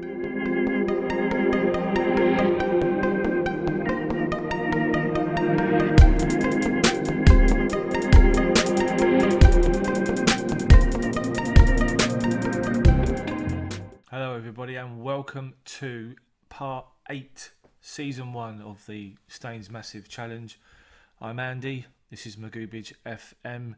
Hello everybody and welcome to part 8, season 1 of the Staines Massive Challenge. I'm Andy, this is Magubage FM,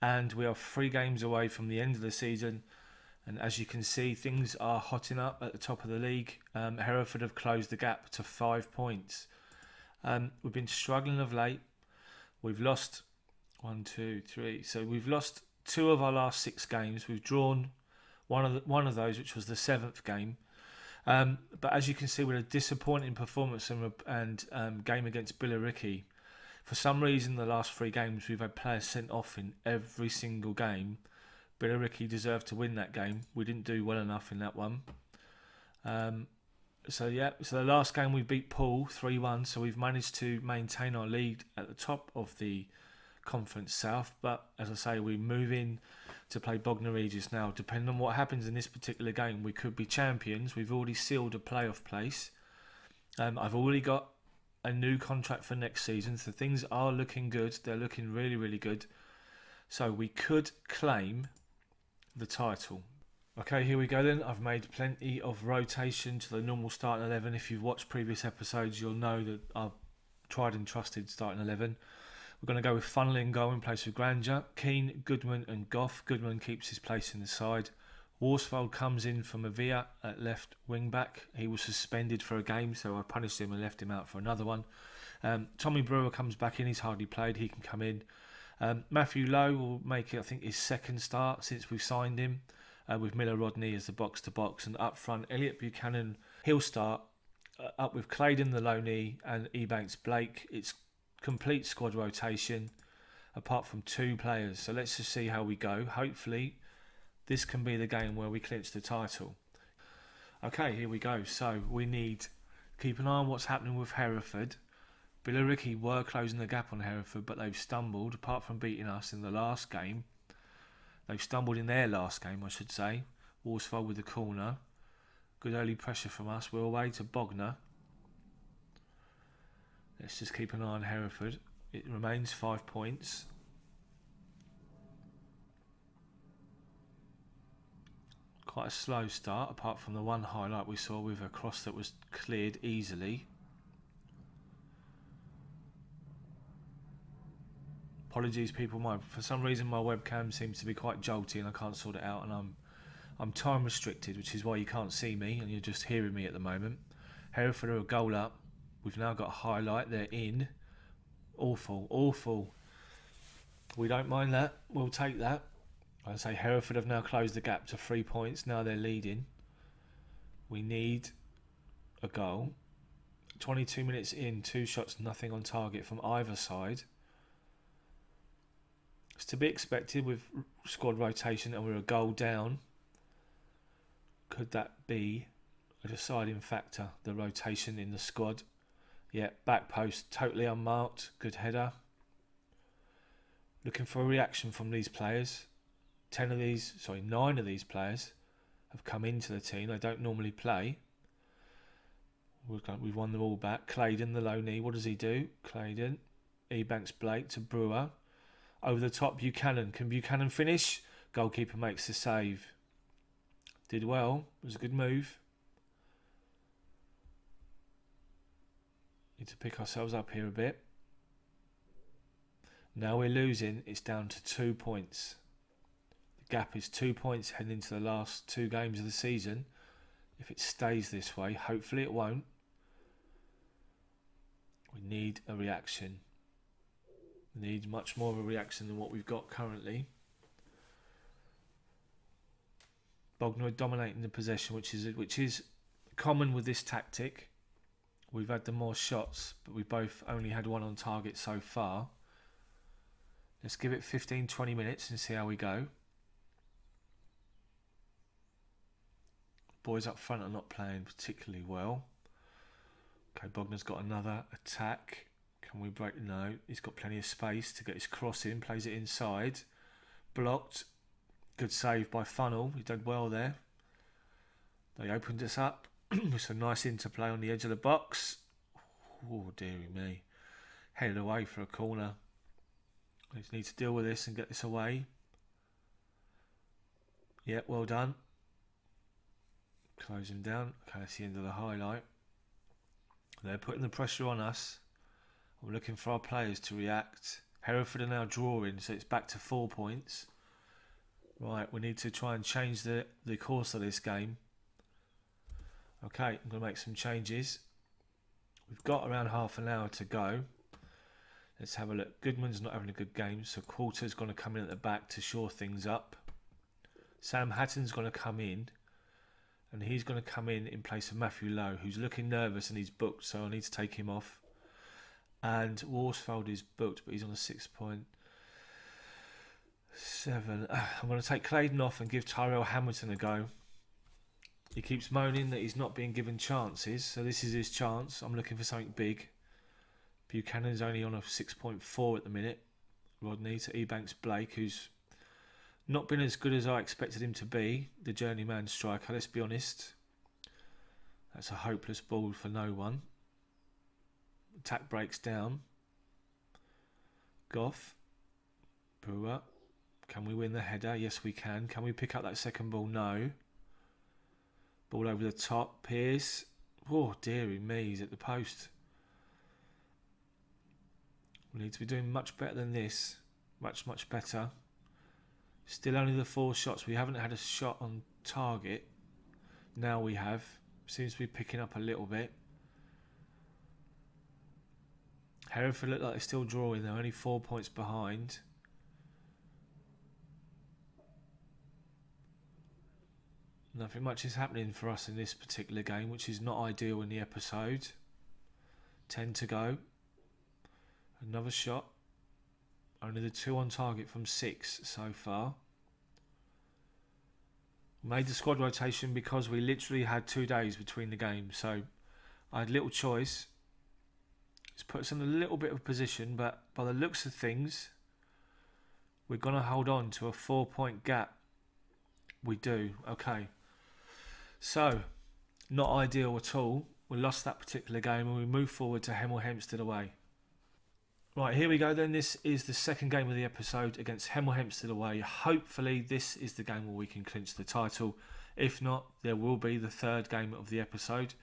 and we are 3 games away from the end of the season, and as you can see things are hotting up at the top of the league. Hereford have closed the gap to 5 points. We've been struggling of late. We've lost 1, 2, 3, so we've lost 2 of our last 6 games. We've drawn one of those, which was the 7th game. But as you can see, with a disappointing performance and game against Billericay, for some reason the last 3 games we've had players sent off in every single game. Billericay deserved to win that game. We didn't do well enough in that one. So the last game we beat Poole 3-1, so we've managed to maintain our lead at the top of the Conference South. But as I say, we move in to play Bognor Regis now. Depending on what happens in this particular game, we could be champions. We've already sealed a playoff place. I've already got a new contract for next season, so things are looking good. They're looking really, really good. So we could claim the title. Okay, here we go then. I've made plenty of rotation to the normal starting 11. If you've watched previous episodes, you'll know that I've tried and trusted starting 11. We're going to go with Funnel in goal in place of Granger, Keane, Goodman and Goff. Goodman keeps his place in the side. Worsfold comes in from Avia at left wing back. He was suspended for a game, so I punished him and left him out for another one. Tommy Brewer comes back in. He's hardly played. He can come in. Matthew Lowe will make it, I think, his second start since we've signed him, with Miller Rodney as the box-to-box. And up front, Elliot Buchanan, he'll start up with Claydon the Loney and Ebanks Blake. It's complete squad rotation apart from 2 players, so let's just see how we go. Hopefully this can be the game where we clinch the title. Okay, here we go. So we need to keep an eye on what's happening with Hereford. Billericay were closing the gap on Hereford, but they've stumbled. Apart from beating us in the last game, they've stumbled in their last game, I should say. Worsfold with the corner. Good early pressure from us. We're away to Bognor. Let's just keep an eye on Hereford. It remains 5 points. Quite a slow start, apart from the one highlight we saw with a cross that was cleared easily. Apologies, people. For some reason my webcam seems to be quite jolty and I can't sort it out, and I'm time restricted, which is why you can't see me and you're just hearing me at the moment. Hereford are a goal up. We've now got a highlight. They're in. Awful. We don't mind that. We'll take that. I say Hereford have now closed the gap to 3 points. Now they're leading. We need a goal. 22 minutes in, 2 shots, nothing on target from either side. It's to be expected with squad rotation, and we're a goal down. Could that be a deciding factor, the rotation in the squad? Yeah, back post, totally unmarked. Good header. Looking for a reaction from these players. 9 of these players have come into the team. They don't normally play. We've won them all back. Claydon, the low knee. What does he do? Claydon. Ebanks Blake to Brewer. Over the top, Buchanan. Can Buchanan finish? Goalkeeper makes the save. Did well. It was a good move. Need to pick ourselves up here a bit. Now we're losing. It's down to 2 points. The gap is 2 points heading into the last 2 games of the season. If it stays this way, hopefully it won't. We need a reaction. We need much more of a reaction than what we've got currently. Bognor dominating the possession, which is common with this tactic. We've had the more shots, but we both only had 1 on target so far. Let's give it 15-20 minutes and see how we go. Boys up front are not playing particularly well. Okay, Bogner's got another attack. Can we break? No, he's got plenty of space to get his cross in. Plays it inside. Blocked. Good save by Funnel. He did well there. They opened us up with some nice interplay on the edge of the box. Oh, dearie me. Headed away for a corner. We just need to deal with this and get this away. Yep, well done. Close him down. Okay, that's the end of the highlight. They're putting the pressure on us. I'm looking for our players to react. Hereford are now drawing, so it's back to 4 points. Right, we need to try and change the course of this game. Okay, I'm going to make some changes. We've got around half an hour to go. Let's have a look. Goodman's not having a good game, so Quarter's going to come in at the back to shore things up. Sam Hatton's going to come in, and he's going to come in place of Matthew Lowe, who's looking nervous and he's booked, so I need to take him off. And Worsfold is booked, but he's on a 6.7. I'm going to take Claydon off and give Tyrell Hamilton a go. He keeps moaning that he's not being given chances, so this is his chance. I'm looking for something big. Buchanan's only on a 6.4 at the minute. Rodney to Ebanks Blake, who's not been as good as I expected him to be. The journeyman striker, let's be honest. That's a hopeless ball for no one. Attack breaks down. Goff. Brewer. Can we win the header? Yes, we can. Can we pick up that second ball? No. Ball over the top. Pearce. Oh, dearie me. He's at the post. We need to be doing much better than this. Much, much better. Still only the 4 shots. We haven't had a shot on target. Now we have. Seems to be picking up a little bit. Hereford look like they're still drawing. They're only 4 points behind. Nothing much is happening for us in this particular game, which is not ideal in the episode. 10 to go. Another shot. Only the 2 on target from 6 so far. Made the squad rotation because we literally had 2 days between the games, so I had little choice. It's put us in a little bit of position, but by the looks of things, we're going to hold on to a 4-point gap. We do. Okay. So, not ideal at all. We lost that particular game and we move forward to Hemel Hempstead away. Right, here we go then. This is the second game of the episode against Hemel Hempstead away. Hopefully this is the game where we can clinch the title. If not, there will be the third game of the episode.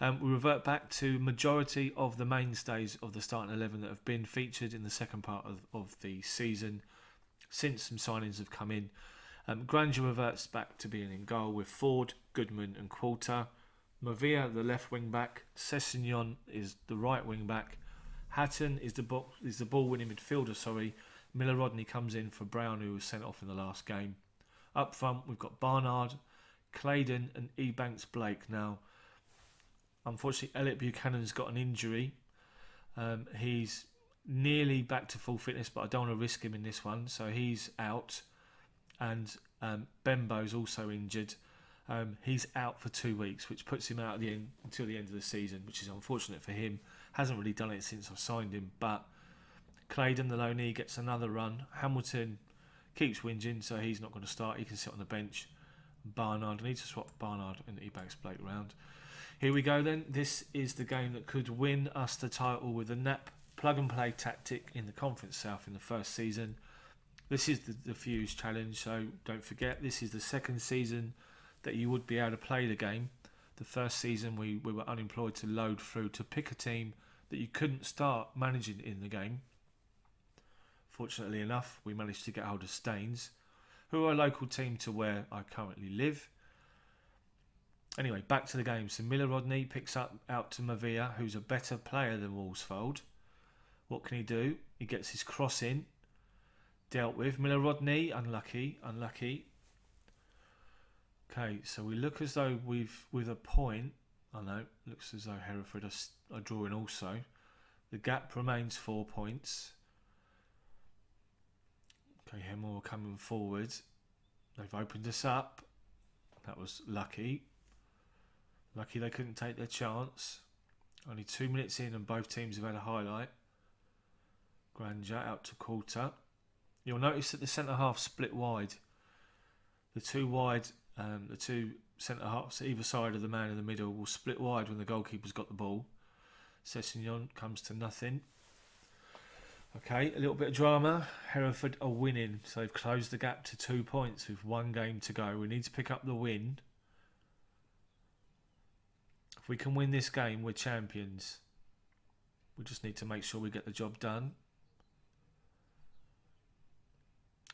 We revert back to majority of the mainstays of the starting 11 that have been featured in the second part of the season since some signings have come in. Granger reverts back to being in goal with Ford, Goodman and Qualter. Mavia, the left wing back. Sessignon is the right wing back. Hatton is the ball winning midfielder. Miller Rodney comes in for Brown, who was sent off in the last game. Up front we've got Barnard, Claydon and Ebanks Blake. Now unfortunately Elliot Buchanan's got an injury. He's nearly back to full fitness, but I don't want to risk him in this one, so he's out. And Bembo's also injured. He's out for 2 weeks, which puts him out until the end of the season, which is unfortunate for him. Hasn't really done it since I signed him, but Claydon, the loanee, gets another run. Hamilton keeps whinging, so he's not going to start. He can sit on the bench. Barnard, I need to swap Barnard and Ebanks Blake round. Here we go then. This is the game that could win us the title with the Knap Plug and Play tactic in the Conference South in the first season. This is the Fuse Challenge, so don't forget, this is the second season that you would be able to play the game. The first season we were unemployed to load through to pick a team that you couldn't start managing in the game. Fortunately enough, we managed to get hold of Staines, who are a local team to where I currently live. Anyway, back to the game. So Miller Rodney picks up out to Mavia, who's a better player than Worsfold. What can he do? He gets his cross in. Dealt with. Miller Rodney, unlucky. Okay, so we look as though with a point. I know, looks as though Hereford are drawing also. The gap remains 4 points. Okay, Hemel coming forward. They've opened us up. That was lucky. Lucky they couldn't take their chance. Only 2 minutes in and both teams have had a highlight. Granger out to Qualter. You'll notice that the centre half split wide. The two centre halves either side of the man in the middle will split wide when the goalkeeper's got the ball. Sessignon comes to nothing. Okay, a little bit of drama. Hereford are winning, so they've closed the gap to 2 points with 1 game to go. We need to pick up the win. If we can win this game, we're champions. We just need to make sure we get the job done.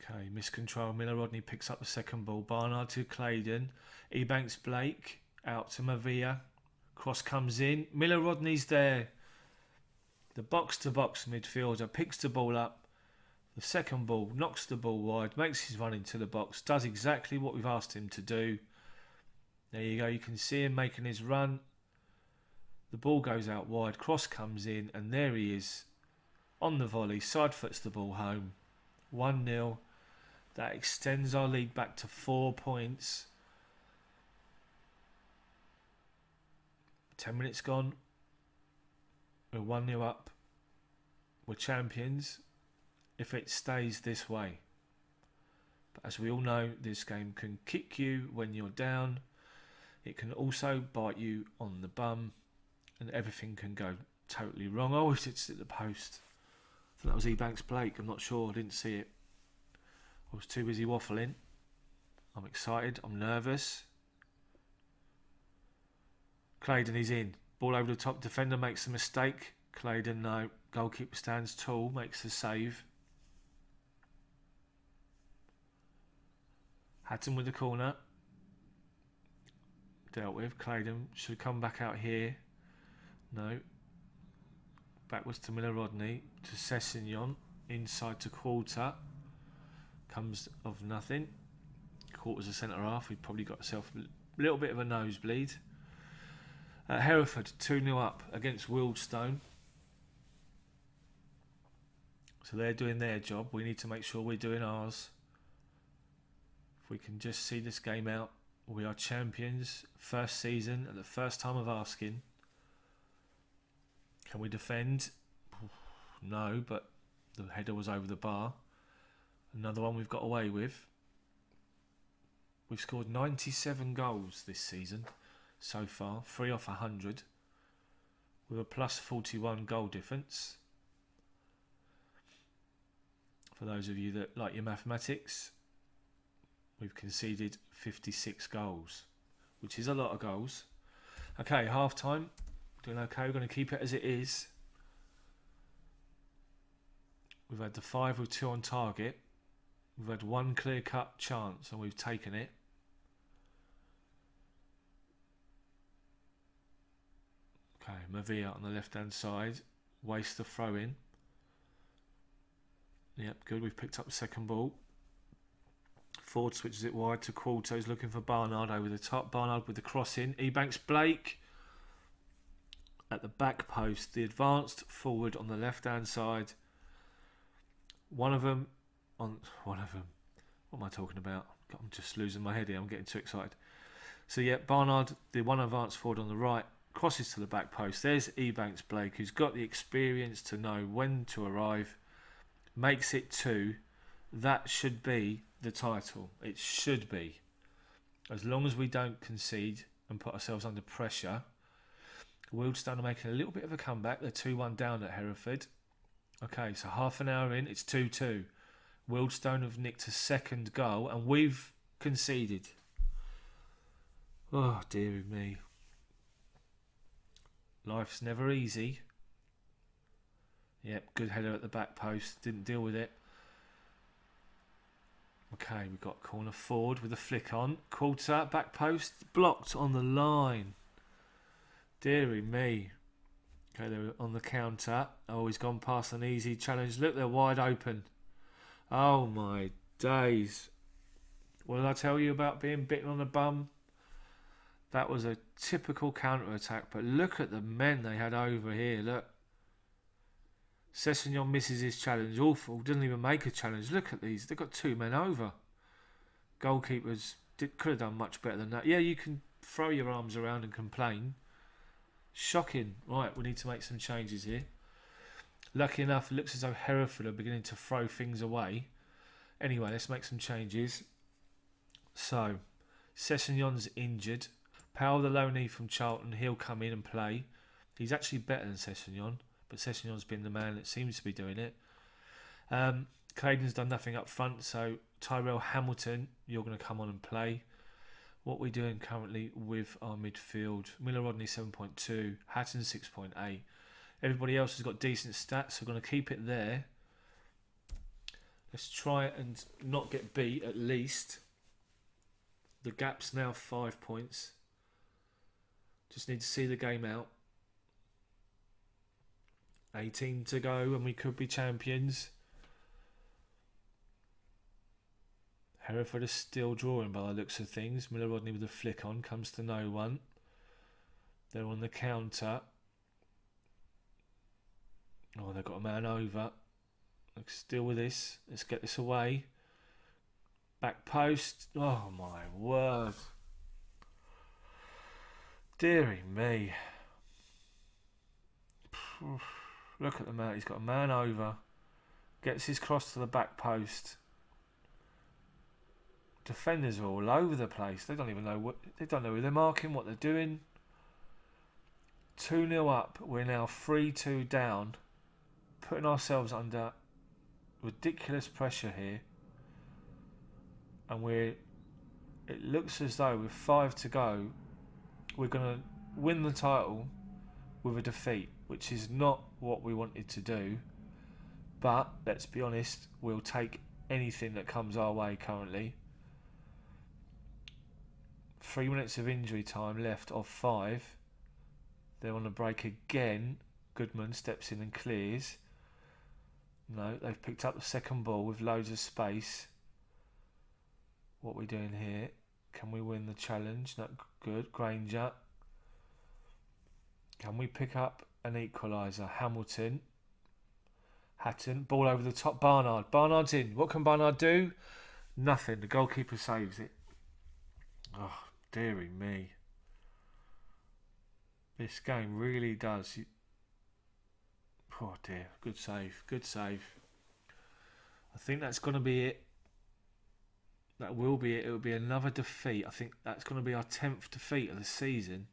Okay, miscontrol. Miller Rodney picks up the second ball. Barnard to Claydon. Ebanks Blake out to Mavia. Cross comes in. Miller Rodney's there. The box-to-box midfielder picks the ball up. The second ball knocks the ball wide, makes his run into the box, does exactly what we've asked him to do. There you go, you can see him making his run. The ball goes out wide, cross comes in, and there he is on the volley, side foots the ball home. 1-0. That extends our lead back to 4 points. 10 minutes gone. We're 1-0 up. We're champions if it stays this way. But as we all know, this game can kick you when you're down. It can also bite you on the bum. And everything can go totally wrong. Oh, it's at the post. I think that was Ebanks Blake. I'm not sure. I didn't see it. I was too busy waffling. I'm excited. I'm nervous. Claydon is in. Ball over the top. Defender makes a mistake. Claydon, no. Goalkeeper stands tall. Makes the save. Hatton with the corner. Dealt with. Claydon should come back out here. No. Backwards to Miller Rodney. To Sessignon. Inside to Quarter. Comes of nothing. Quarter's a centre half. He probably got himself a little bit of a nosebleed. Hereford 2-0 up against Wealdstone. So they're doing their job. We need to make sure we're doing ours. If we can just see this game out, we are champions. First season at the first time of asking. Can we defend? No, but the header was over the bar. Another one we've got away with. We've scored 97 goals this season so far, 3 off 100, with a plus 41 goal difference. For those of you that like your mathematics, we've conceded 56 goals, which is a lot of goals. Okay, half time. Doing okay. We're going to keep it as it is. We've had the 5 with 2 on target. We've had 1 clear-cut chance and we've taken it. Okay, Mavia on the left-hand side. Waste the throw-in. Yep, good. We've picked up the second ball. Ford switches it wide to Quarto. He's looking for Barnard over the top. Barnard with the cross in. Ebanks Blake at the back post. The advanced forward on the left-hand side. One of them. What am I talking about? I'm just losing my head here. I'm getting too excited. So yeah, Barnard, the one advanced forward on the right, crosses to the back post. There's Ebanks Blake, who's got the experience to know when to arrive. Makes it 2. That should be the title. It should be. As long as we don't concede and put ourselves under pressure. Wealdstone are making a little bit of a comeback. They're 2-1 down at Hereford. Okay, so half an hour in, it's 2-2. Wealdstone have nicked a second goal and we've conceded. Oh, dear me. Life's never easy. Yep, good header at the back post. Didn't deal with it. Okay, we've got corner forward with a flick on. Quarter, back post, blocked on the line. Deary me. Okay, they're on the counter. Oh, he's gone past an easy challenge. Look, they're wide open. Oh, my days. What did I tell you about being bitten on the bum? That was a typical counter-attack, but look at the men they had over here. Look. Sessignon misses his challenge. Awful. Doesn't even make a challenge. Look at these. They've got 2 men over. Goalkeepers could have done much better than that. Yeah, you can throw your arms around and complain. Shocking. Right, we need to make some changes here. Lucky enough, it looks as though Hereford are beginning to throw things away. Anyway, let's make some changes. So, Sessegnon's injured. Powell, the loanee from Charlton, he'll come in and play. He's actually better than Sessegnon, but Sessegnon's been the man that seems to be doing it. Clayton's done nothing up front, so Tyrell Hamilton, you're going to come on and play. What we're doing currently with our midfield, Miller Rodney 7.2, Hatton 6.8. Everybody else has got decent stats, so we're going to keep it there. Let's try and not get beat at least. The gap's now 5 points. Just need to see the game out. 18 to go and we could be champions. Hereford is still drawing by the looks of things. Miller Rodney with a flick on, comes to no one. They're on the counter. Oh, they've got a man over. Let's deal with this. Let's get this away. Back post. Oh my word. Deary me. Look at the man. He's got a man over. Gets his cross to the back post. Defenders are all over the place. They don't even know they don't know who they're marking, what they're doing. 2-0 up. We're now 3-2 down. Putting ourselves under ridiculous pressure here. And it looks as though with 5 to go, we're going to win the title with a defeat, which is not what we wanted to do. But let's be honest, we'll take anything that comes our way currently. 3 minutes of injury time left of 5. They're on a break again. Goodman steps in and clears. No, they've picked up the second ball with loads of space. What are we doing here? Can we win the challenge? Not good. Granger. Can we pick up an equaliser? Hamilton. Hatton. Ball over the top. Barnard. Barnard's in. What can Barnard do? Nothing. The goalkeeper saves it. Oh, dearie me. This game really does. Oh dear. Good save. Good save. I think that's going to be it. That will be it. It will be another defeat. I think that's going to be our 10th defeat of the season.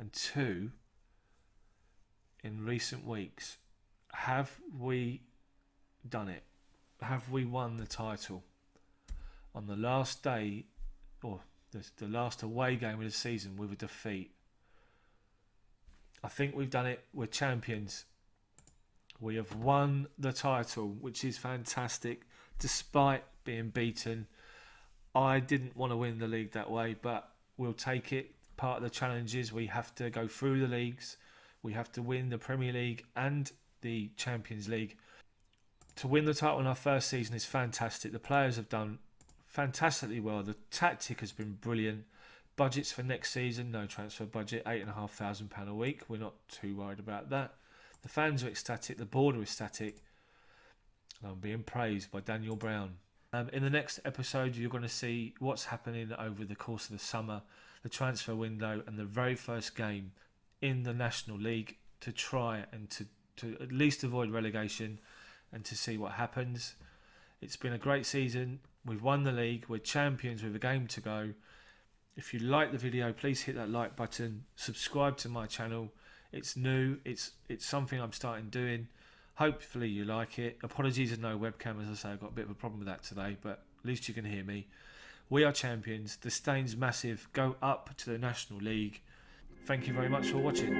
And 2 in recent weeks. Have we done it? Have we won the title? On the last day, or the last away game of the season with a defeat. I think we've done it. We're champions. We have won the title, which is fantastic, despite being beaten. I didn't want to win the league that way, but we'll take it. Part of the challenge is we have to go through the leagues. We have to win the Premier League and the Champions League. To win the title in our first season is fantastic. The players have done fantastically well. The tactic has been brilliant. Budgets for next season, no transfer budget, £8,500 a week. We're not too worried about that. The fans are ecstatic. The board are ecstatic. I'm being praised by Daniel Brown. In the next episode, you're going to see what's happening over the course of the summer, the transfer window, and the very first game in the National League to try and to at least avoid relegation and to see what happens. It's been a great season. We've won the league. We're champions with a game to go. If you like the video, please hit that like button. Subscribe to my channel. It's new. It's something I'm starting doing. Hopefully you like it. Apologies there's no webcam, as I say, I've got a bit of a problem with that today, but at least you can hear me. We are champions. The Stain's massive. Go up to the National League. Thank you very much for watching.